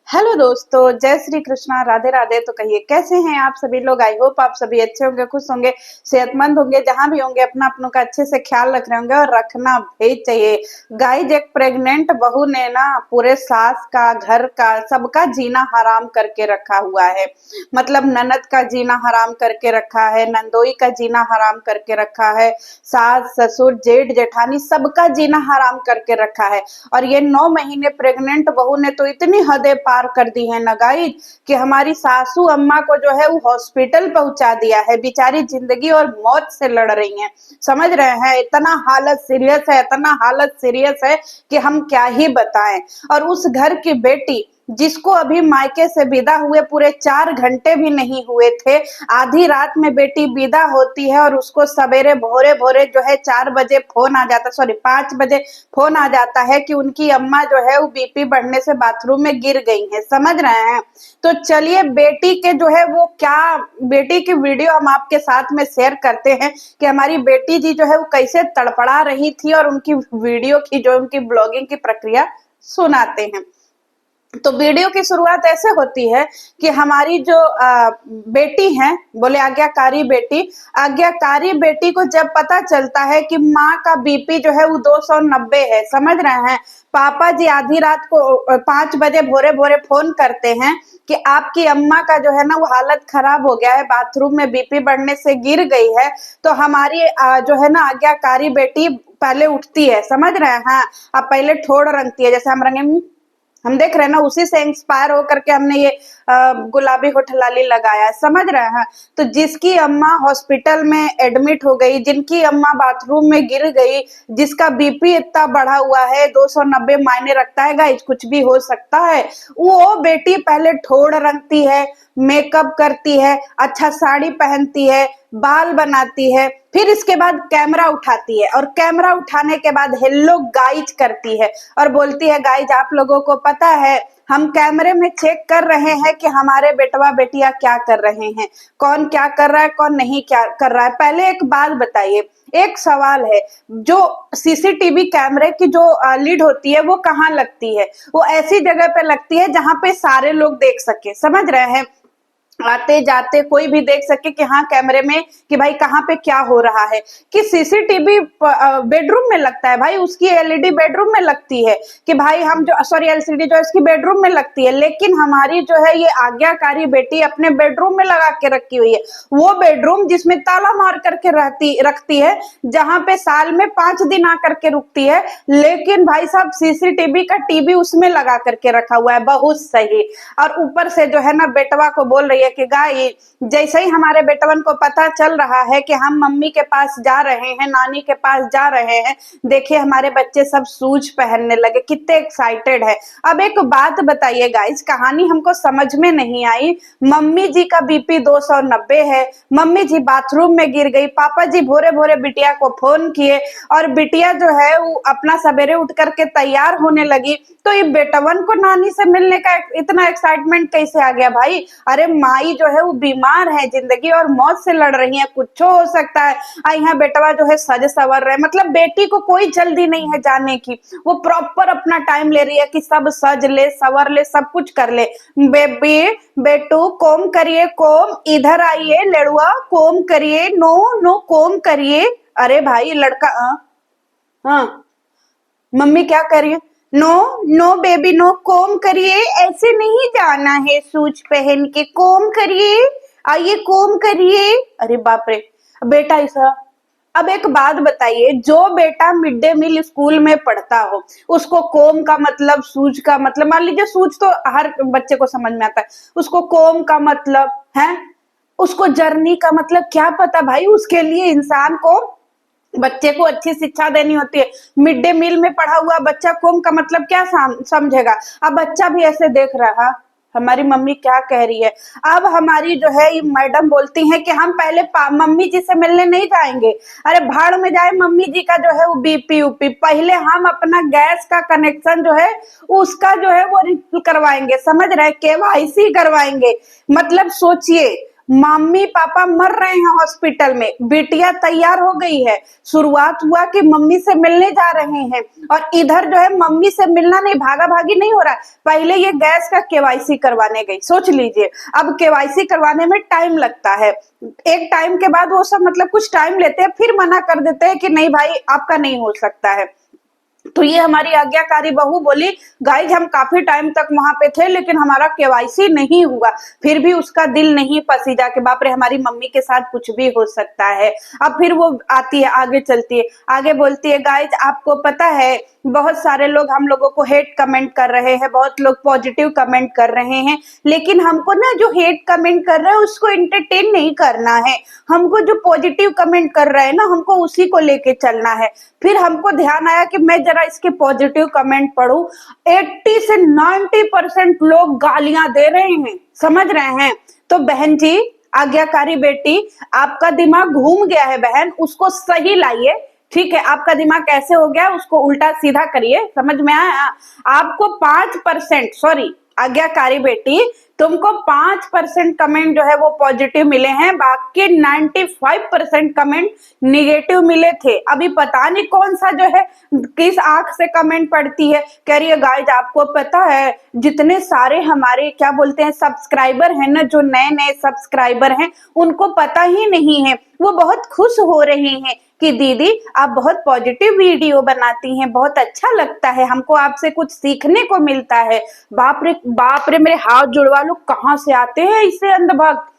Hello दोस्तों, जय श्री कृष्णा, राधे राधे। तो कहिए कैसे हैं आप सभी लोग। आई होप आप सभी अच्छे होंगे, खुश होंगे, सेहतमंद होंगे। जहां भी होंगे अपना अपनों का अच्छे से ख्याल रख रहे होंगे और रखना भी चाहिए। गाइज, एक प्रेग्नेंट बहू ने ना पूरे सास का, घर का, सबका जीना हराम करके रखा हुआ है। मतलब ननद का जीना हराम करके रखा है, नंदोई का जीना हराम करके रखा है, सास ससुर जेठ जेठानी सबका जीना हराम करके रखा है। और ये 9 महीने प्रेग्नेंट बहू ने तो इतनी हदें पार कर दी है ना गाइज, कि हमारी सासू अम्मा को जो है वो हॉस्पिटल पहुंचा दिया है। बेचारी जिंदगी और मौत से लड़ रही हैं। समझ रहे हैं, इतना हालत सीरियस है, इतना हालत सीरियस है कि हम क्या ही बताएं। और उस घर की बेटी जिसको अभी मायके से विदा हुए पूरे 4 घंटे भी नहीं हुए थे, आधी रात में बेटी विदा होती है और उसको सवेरे भोरे भोरे जो है 4 बजे फोन आ जाता, सॉरी 5 बजे फोन आ जाता है कि उनकी अम्मा जो है वो बीपी बढ़ने से बाथरूम में गिर गई है। समझ रहे हैं। तो चलिए बेटी के जो है वो क्या, बेटी की वीडियो हम आपके साथ में शेयर करते हैं कि हमारी बेटी जी जो है वो कैसे तड़पड़ा रही थी, और उनकी वीडियो की जो उनकी ब्लॉगिंग की प्रक्रिया सुनाते हैं। तो वीडियो की शुरुआत ऐसे होती है कि हमारी जो बेटी है, बोले आज्ञाकारी बेटी को जब पता चलता है कि माँ का बीपी जो है वो 290 है। समझ रहे हैं। पापा जी आधी रात को 5 बजे भोरे भोरे फोन करते हैं कि आपकी अम्मा का जो है ना वो हालत खराब हो गया है, बाथरूम में बीपी बढ़ने से गिर गई है। तो हमारी जो है ना आज्ञाकारी बेटी पहले उठती है। समझ रहे हैं। हाँ, अब पहले ठोड़ रंगती है, जैसे हम रंगे, हम देख रहे हैं ना, उसी से इंस्पायर होकर के हमने ये गुलाबी होठ लाली लगाया है। समझ रहे हैं। तो जिसकी अम्मा हॉस्पिटल में एडमिट हो गई, जिनकी अम्मा बाथरूम में गिर गई, जिसका बीपी इतना बढ़ा हुआ है 290 मायने रखता है गाइज, कुछ भी हो सकता है। वो बेटी पहले ठोड़ रंगती है, मेकअप करती है, अच्छा साड़ी पहनती है, बाल बनाती है, फिर इसके बाद कैमरा उठाती है, और कैमरा उठाने के बाद हेलो गाइज करती है और बोलती है गाइज आप लोगों को पता है हम कैमरे में चेक कर रहे हैं कि हमारे बेटवा बेटिया क्या कर रहे हैं, कौन क्या कर रहा है, कौन नहीं क्या कर रहा है। पहले एक बात बताइए, एक सवाल है, जो सीसीटीवी कैमरे की जो लीड होती है वो कहाँ लगती है? वो ऐसी जगह पे लगती है जहां पे सारे लोग देख सके। समझ रहे हैं। आते जाते कोई भी देख सके कि हाँ कैमरे में, कि भाई कहाँ पे क्या हो रहा है। कि सीसीटीवी बेडरूम में लगता है भाई, उसकी एलईडी बेडरूम में लगती है, कि भाई हम जो, सॉरी एलसीडी जो इसकी बेडरूम में लगती है। लेकिन हमारी जो है ये आज्ञाकारी बेटी अपने बेडरूम में लगा के रखी हुई है। वो बेडरूम जिसमें ताला मार करके रखती है, जहां पे साल में 5 दिन आकर के रुकती है। लेकिन भाई साहब सीसीटीवी का टीवी उसमें लगा करके रखा हुआ है। बहुत सही। और ऊपर से जो है ना बेटवा को बोल रही है कि गाय, जैसे ही हमारे बेटवन को पता चल रहा है कि हम मम्मी के पास जा रहे हैं, नानी के पास जा रहे हैं, देखिए हमारे बच्चे सब शूज पहनने लगे, कितने एक्साइटेड है। अब एक बात बताइए गाइस, कहानी हमको समझ में नहीं आई। मम्मी जी का बीपी 290 है, मम्मी जी बाथरूम में गिर गई, पापा जी भोरे भोरे बिटिया को फोन किए, और बिटिया जो है वो अपना सवेरे उठ करके तैयार होने लगी। तो ये बेटवन को नानी से मिलने का इतना एक्साइटमेंट कैसे आ गया भाई? अरे माई जो है वो बीमार है, जिंदगी और मौत से लड़ रही है, कुछ हो सकता है। यहाँ बेटवा जो है सज सवर रहे, मतलब बेटी को कोई जल्दी नहीं है जाने की। वो प्रॉपर अपना टाइम ले रही है कि सब सज ले, सवर ले, सब कुछ कर ले। बेबी, बेटू कोम करिए, कोम इधर आइए, लड़ुआ कोम करिए, नो नो कोम करिए। अरे भाई लड़का, हाँ मम्मी क्या कर रही है? नो नो बेबी नो, कोम करिए, ऐसे नहीं जाना है, शूज पहन के कोम करिए, आइए कोम करिए। अरे बाप रे बेटा ऐसा। अब एक बात बताइए, जो बेटा मिड डे मील स्कूल में पढ़ता हो, उसको कोम का मतलब, सूज का मतलब, मान लीजिए सूज तो हर बच्चे को समझ में आता है, उसको कोम का मतलब है, उसको जर्नी का मतलब क्या पता भाई। उसके लिए इंसान को, बच्चे को अच्छी शिक्षा देनी होती है। मिड डे मील में पढ़ा हुआ बच्चा कोम का मतलब क्या समझेगा? अब बच्चा भी ऐसे देख रहा, हमारी मम्मी क्या कह रही है। अब हमारी जो है ये मैडम बोलती हैं कि हम पहले मम्मी जी से मिलने नहीं जाएंगे। अरे भाड़ में जाए मम्मी जी का जो है वो बीपी उपी, पहले हम अपना गैस का कनेक्शन जो है उसका जो है वो करवाएंगे। समझ रहे, केवाईसी करवाएंगे। मतलब सोचिए, मम्मी पापा मर रहे हैं हॉस्पिटल में, बिटिया तैयार हो गई है, शुरुआत हुआ कि मम्मी से मिलने जा रहे हैं, और इधर जो है मम्मी से मिलना नहीं, भागा भागी नहीं हो रहा है। पहले ये गैस का केवाईसी करवाने गई, सोच लीजिए, अब केवाईसी करवाने में टाइम लगता है, एक टाइम के बाद वो सब मतलब कुछ टाइम लेते हैं, फिर मना कर देते हैं कि नहीं भाई आपका नहीं हो सकता है। तो ये हमारी आज्ञाकारी बहू बोली, गाइज हम काफी टाइम तक वहां पे थे लेकिन हमारा केवाईसी नहीं हुआ, फिर भी उसका दिल नहीं पसीजा कि बाप रे हमारी मम्मी के साथ कुछ भी हो सकता है। अब फिर वो आती है, आगे चलती है, आगे बोलती है, गाइज आपको पता है बहुत सारे लोग हम लोगों को हेट कमेंट कर रहे हैं, बहुत लोग पॉजिटिव कमेंट कर रहे हैं, लेकिन हमको ना जो हेट कमेंट कर रहे हैं उसको एंटरटेन नहीं करना है, हमको जो पॉजिटिव कमेंट कर रहे हैं ना हमको उसी को लेके चलना है। फिर हमको ध्यान आया कि मैं जरा इसके पॉजिटिव कमेंट पढ़ूं, 80 से 90% लोग गालियां दे रहे हैं, समझ रहे हैं। तो बहन जी, आज्ञाकारी बेटी, आपका दिमाग घूम गया है बहन, उसको सही लाइए, ठीक है। आपका दिमाग कैसे हो गया उसको उल्टा सीधा करिए, समझ में आया। आपको 5%, सॉरी आज्ञाकारी बेटी, तुमको 5% कमेंट जो है वो पॉजिटिव मिले हैं, बाकी 95% कमेंट निगेटिव मिले थे। अभी पता नहीं कौन सा जो है किस आंख से कमेंट पड़ती है। कह रही है गाइज आपको पता है जितने सारे हमारे क्या बोलते हैं सब्सक्राइबर हैं ना, जो नए नए सब्सक्राइबर हैं उनको पता ही नहीं है, वो बहुत खुश हो रहे हैं कि दीदी आप बहुत पॉजिटिव वीडियो बनाती हैं, बहुत अच्छा लगता है, हमको आपसे कुछ सीखने को मिलता है। बाप रे मेरे हाथ जुड़वा लो, कहाँ से आते हैं इसे अंधभक्त।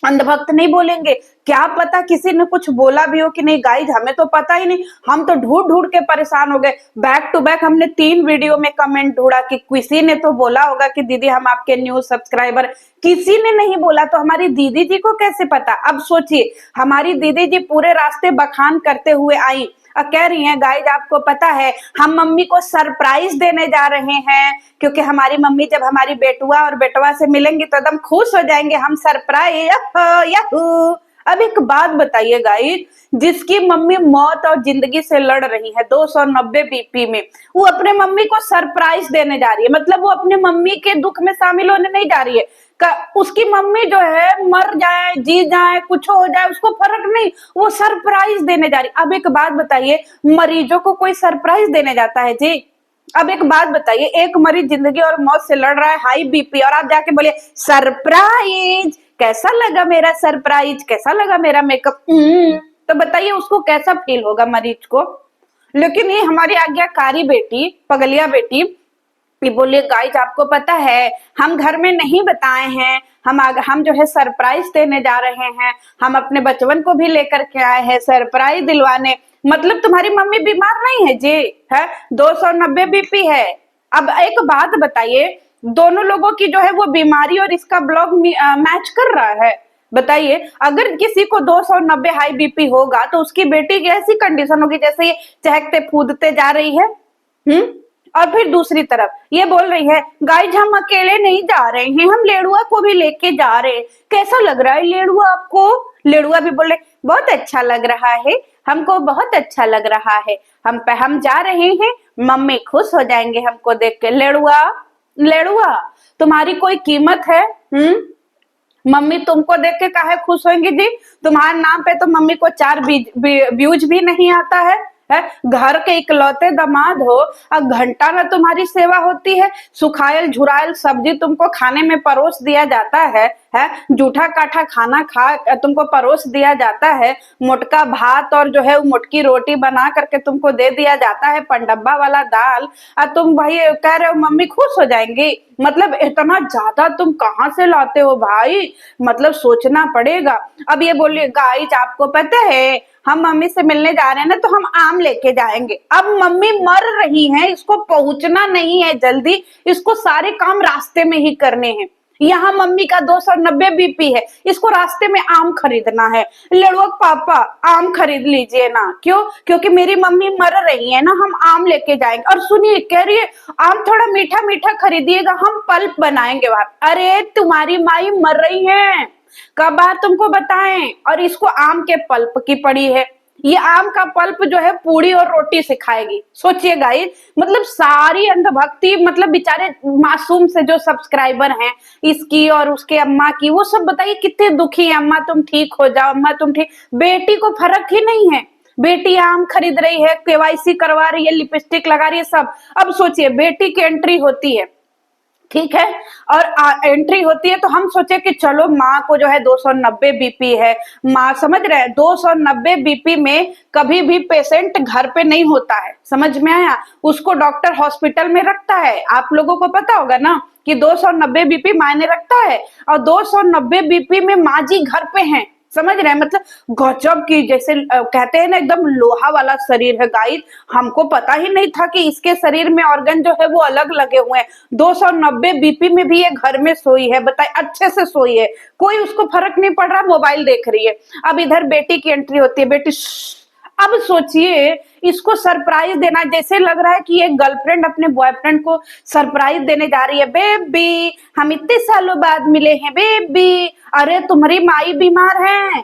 अंधभक्त नहीं बोलेंगे, क्या पता किसी ने कुछ बोला भी हो कि नहीं। गाइज हमें तो पता ही नहीं, हम तो ढूंढ ढूंढ के परेशान हो गए, बैक टू बैक हमने 3 वीडियो में कमेंट ढूंढा कि किसी ने तो बोला होगा कि दीदी हम आपके न्यू सब्सक्राइबर, किसी ने नहीं बोला, तो हमारी दीदी जी को कैसे पता। अब सोचिए, हमारी दीदी जी पूरे रास्ते बखान करते हुए आई और कह रही हैं गाइज आपको पता है हम मम्मी को सरप्राइज देने जा रहे हैं, क्योंकि हमारी मम्मी जब हमारी बेटुआ और बेटवा से मिलेंगी तो एकदम खुश हो जाएंगे, हम सरप्राइज याहू। अब एक बात बताइए गाइज, जिसकी मम्मी मौत और जिंदगी से लड़ रही है 290 बीपी में, वो अपने मम्मी को सरप्राइज देने जा रही है, मतलब वो अपने मम्मी के दुख में शामिल होने नहीं जा रही है। उसकी मम्मी जो है मर जाए जी जाए कुछ हो जाए उसको फर्क नहीं, वो सरप्राइज देने जा रही। अब एक बात बताइए, मरीजों को कोई सरप्राइज देने जाता है जी। अब एक बात बताइए, एक मरीज जिंदगी और मौत से लड़ रहा है, हाई बीपी, और आप जाके बोलिए सरप्राइज, कैसा लगा मेरा सरप्राइज, कैसा लगा मेरा मेकअप, तो बताइए उसको कैसा फील होगा मरीज को। लेकिन ये हमारी आज्ञाकारी बेटी, पगलिया बेटी, ये बोलिए गाइज आपको पता है हम घर में नहीं बताए हैं, हम जो है सरप्राइज देने जा रहे हैं, हम अपने बचवन को भी लेकर के आए हैं सरप्राइज दिलवाने। मतलब तुम्हारी मम्मी बीमार नहीं है जी, है 290 बीपी है। अब एक बात बताइए, दोनों लोगों की जो है वो बीमारी और इसका ब्लॉग मैच कर रहा है। बताइए, अगर किसी को 290 हाई बीपी होगा तो उसकी बेटी की ऐसी कंडीशन होगी जैसे ये चहकते कूदते जा रही है। और फिर दूसरी तरफ ये बोल रही है गाइज हम अकेले नहीं जा रहे हैं, हम लेडुआ को भी लेके जा रहे हैं। कैसा लग रहा है लेडुआ आपको। लेडुआ भी बोले बहुत अच्छा लग रहा है, हमको बहुत अच्छा लग रहा है, हम जा रहे हैं, मम्मी खुश हो जाएंगे हमको देख के। लेडुआ लेडुआ तुम्हारी कोई कीमत है? मम्मी तुमको देख के काहे खुश होंगी जी, तुम्हारे नाम पे तो मम्मी को 4 व्यूज भी नहीं आता है। घर के इकलौते दामाद हो और घंटा में तुम्हारी सेवा होती है, सुखायल झुरायल सब्जी तुमको खाने में परोस दिया जाता है, जूठा काठा खाना तुमको परोस दिया जाता है, मोटका भात और जो है वो मोटकी रोटी बना करके तुमको दे दिया जाता है, पंडब्बा वाला दाल, और तुम भाई कह रहे हो मम्मी खुश हो जाएंगी। मतलब इतना ज्यादा तुम कहाँ से लाते हो भाई, मतलब सोचना पड़ेगा। अब ये बोलिए गाइज आपको पता है हम मम्मी से मिलने जा रहे हैं ना तो हम आम लेके जाएंगे। अब मम्मी मर रही हैं, इसको पहुंचना नहीं है जल्दी, इसको सारे काम रास्ते में ही करने हैं। यहाँ मम्मी का 290 बीपी है, इसको रास्ते में आम खरीदना है। लड़ुआ पापा आम खरीद लीजिए ना। क्यों? क्योंकि मेरी मम्मी मर रही है ना, हम आम लेके जाएंगे। और सुनिए कह रही है आम थोड़ा मीठा मीठा खरीदिएगा, हम पल्प बनाएंगे वहां। अरे तुम्हारी माई मर रही है, कब बार तुमको बताएं, और इसको आम के पल्प की पड़ी है। ये आम का पल्प जो है पूरी और रोटी से खाएगी। सोचिए गाइस, मतलब सारी अंधभक्ति, मतलब बेचारे मासूम से जो सब्सक्राइबर हैं इसकी और उसके अम्मा की, वो सब बताइए कितने दुखी है। अम्मा तुम ठीक हो जाओ, अम्मा तुम ठीक। बेटी को फर्क ही नहीं है, बेटी आम खरीद रही है, केवाईसी करवा रही है, लिपस्टिक लगा रही है, सब। अब सोचिए बेटी की एंट्री होती है, ठीक है, और एंट्री होती है तो हम सोचे कि चलो माँ को जो है 290 बीपी है, माँ समझ रहे हैं 290 बीपी में कभी भी पेशेंट घर पे नहीं होता है, समझ में आया, उसको डॉक्टर हॉस्पिटल में रखता है। आप लोगों को पता होगा ना कि 290 बीपी मायने रखता है, और 290 बीपी में माँ जी घर पे हैं, समझ रहे हैं, मतलब गजब की, जैसे कहते हैं ना एकदम लोहा वाला शरीर है गाइस। हमको पता ही नहीं था कि इसके शरीर में ऑर्गन जो है वो अलग लगे हुए हैं। 290 बीपी में भी ये घर में सोई है, बताइए, अच्छे से सोई है, कोई उसको फर्क नहीं पड़ रहा, मोबाइल देख रही है। अब इधर बेटी की एंट्री होती है, बेटी अब सोचिए इसको सरप्राइज देना, जैसे लग रहा है कि एक गर्लफ्रेंड अपने बॉयफ्रेंड को सरप्राइज देने जा रही है। बेबी हम इतने सालों बाद मिले हैं बेबी, अरे तुम्हारी माई बीमार है।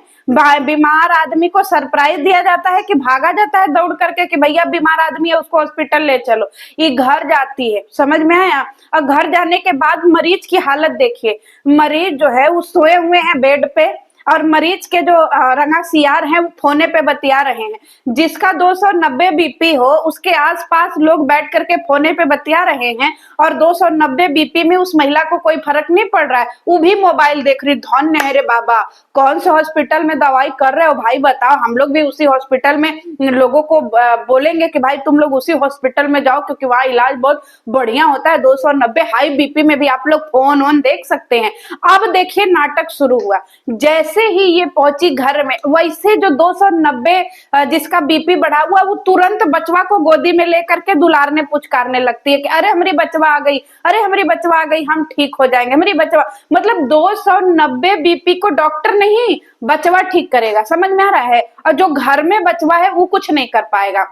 बीमार आदमी को सरप्राइज दिया जाता है कि भागा जाता है दौड़ करके कि भैया बीमार आदमी है उसको हॉस्पिटल ले चलो। ये घर जाती है, समझ में आया। और घर जाने के बाद मरीज की हालत देखिए, मरीज जो है वो सोए हुए हैं बेड पे, और मरीज के जो रंगा सियार हैं वो फोने पे बतिया रहे हैं। जिसका 290 बीपी हो उसके आसपास लोग बैठ करके फोने पे बतिया रहे हैं, और 290 बीपी में उस महिला को कोई फर्क नहीं पड़ रहा है, वो भी मोबाइल देख रही। धन्य है रे बाबा, कौन से हॉस्पिटल में दवाई कर रहे हो भाई बताओ, हम लोग भी उसी हॉस्पिटल में लोगों को बोलेंगे कि भाई तुम लोग उसी हॉस्पिटल में जाओ, क्योंकि वहाँ इलाज बहुत बढ़िया होता है। 290 हाई बीपी में भी आप लोग फोन वोन देख सकते हैं। अब देखिए नाटक शुरू हुआ, जैसे ही ये पहुंची घर में, वैसे जो 290 जिसका बीपी बढ़ा हुआ वो तुरंत बचवा को गोदी में लेकर के दुलारने पुचकारने लगती है कि अरे हमारी बचवा आ गई, अरे हमारी बचवा आ गई, हम ठीक हो जाएंगे, हमारी बचवा। मतलब 290 बीपी को डॉक्टर नहीं, बचवा ठीक करेगा, समझ में आ रहा है। और जो घर में बचवा है वो कुछ नहीं कर पाएगा,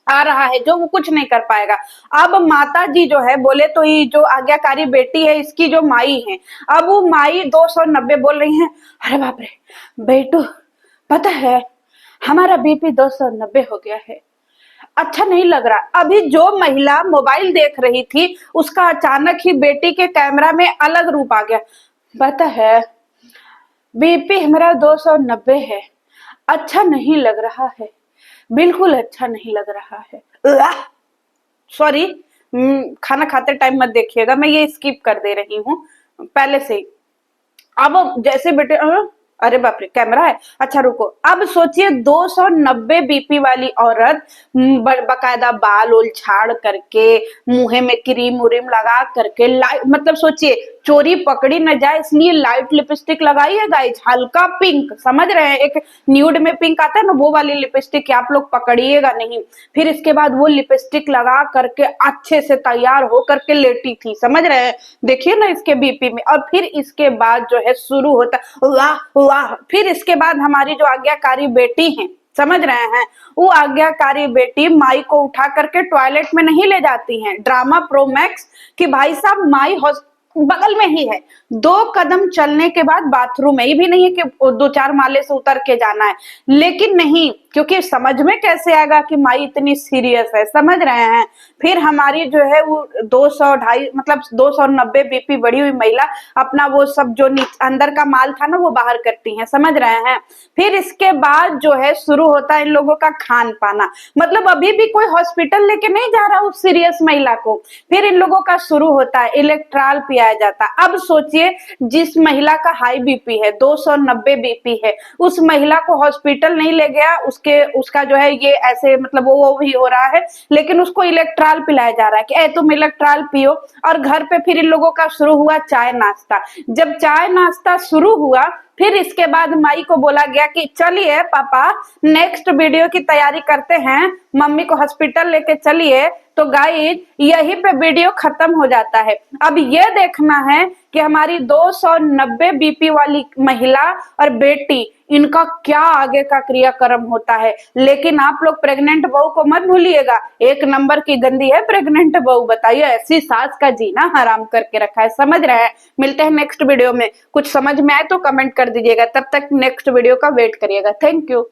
आ रहा है जो, वो कुछ नहीं कर पाएगा। अब माता जी जो है बोले तो ये जो आज्ञाकारी बेटी है इसकी जो माई है, अब वो माई 290 बोल रही है, अरे बाप रे बेटू पता है हमारा बीपी 290 हो गया है, अच्छा नहीं लग रहा। अभी जो महिला मोबाइल देख रही थी उसका अचानक ही बेटी के कैमरा में अलग रूप आ गया, पता है बीपी हमारा 290 है, अच्छा नहीं लग रहा है, बिल्कुल अच्छा नहीं लग रहा है। सॉरी, खाना खाते टाइम मत देखिएगा, मैं ये स्किप कर दे रही हूँ पहले से ही। अब जैसे बेटे अरे बाप रे कैमरा है, अच्छा रुको। अब सोचिए 290 बीपी वाली औरत बकायदा बाल उल झाड़ करके, मुंह में क्रीम उरीम लगा करके, मतलब सोचिए चोरी पकड़ी न जाए इसलिए लाइट लिपस्टिक लगाई है गाइस, हल्का पिंक, समझ रहे हैं, एक न्यूड में पिंक आता है ना वो वाली लिपस्टिक, आप लोग पकड़िएगा नहीं। फिर इसके बाद वो लिपस्टिक लगा करके अच्छे से तैयार हो करके लेटी थी, समझ रहे हैं, देखिए ना इसके बीपी में। और फिर इसके बाद जो है शुरू होता वाह वाह। फिर इसके बाद हमारी जो आज्ञाकारी बेटी है, समझ रहे हैं, वो आज्ञाकारी बेटी माई को उठा करके टॉयलेट में नहीं ले जाती हैं, ड्रामा प्रो मैक्स कि भाई साहब माई बगल में ही है, 2 कदम चलने के बाद बाथरूम है, ये भी नहीं है कि 2-4 माले से उतर के जाना है, लेकिन नहीं, क्योंकि समझ में कैसे आएगा कि माई इतनी सीरियस है, समझ रहे हैं। फिर हमारी जो है वो 200-250 मतलब 290 बीपी बढ़ी हुई महिला अपना वो सब जो अंदर का माल था ना वो बाहर करती हैं, समझ रहे हैं। फिर इसके बाद जो है शुरू होता है इन लोगों का खान पाना, मतलब अभी भी कोई हॉस्पिटल लेके नहीं जा रहा उस सीरियस महिला को। फिर इन लोगों का शुरू होता है इलेक्ट्रॉल पिया जाता। अब सोचिए जिस महिला का हाई बीपी है, 290 बीपी है, उस महिला को हॉस्पिटल नहीं ले गया, उसका जो है ये ऐसे मतलब वो भी हो रहा है, लेकिन उसको इलेक्ट्रॉल पिलाया जा रहा है कि ए तुम इलेक्ट्रॉल पियो। और घर पे फिर इन लोगों का शुरू हुआ चाय नाश्ता। जब चाय नाश्ता शुरू हुआ फिर इसके बाद माई को बोला गया कि चलिए पापा नेक्स्ट वीडियो की तैयारी करते हैं, मम्मी को हॉस्पिटल लेके चलिए। तो गाइस यहीं पे वीडियो खत्म हो जाता है। अब ये देखना है कि हमारी 290 बीपी वाली महिला और बेटी इनका क्या आगे का क्रियाक्रम होता है। लेकिन आप लोग प्रेग्नेंट बहू को मत भूलिएगा, 1 नंबर की गंदी है प्रेग्नेंट बहू, बताइए ऐसी सास का जीना हराम करके रखा है, समझ रहे हैं। मिलते हैं नेक्स्ट वीडियो में, कुछ समझ में आए तो कमेंट कर दीजिएगा, तब तक नेक्स्ट वीडियो का वेट करिएगा। Thank you.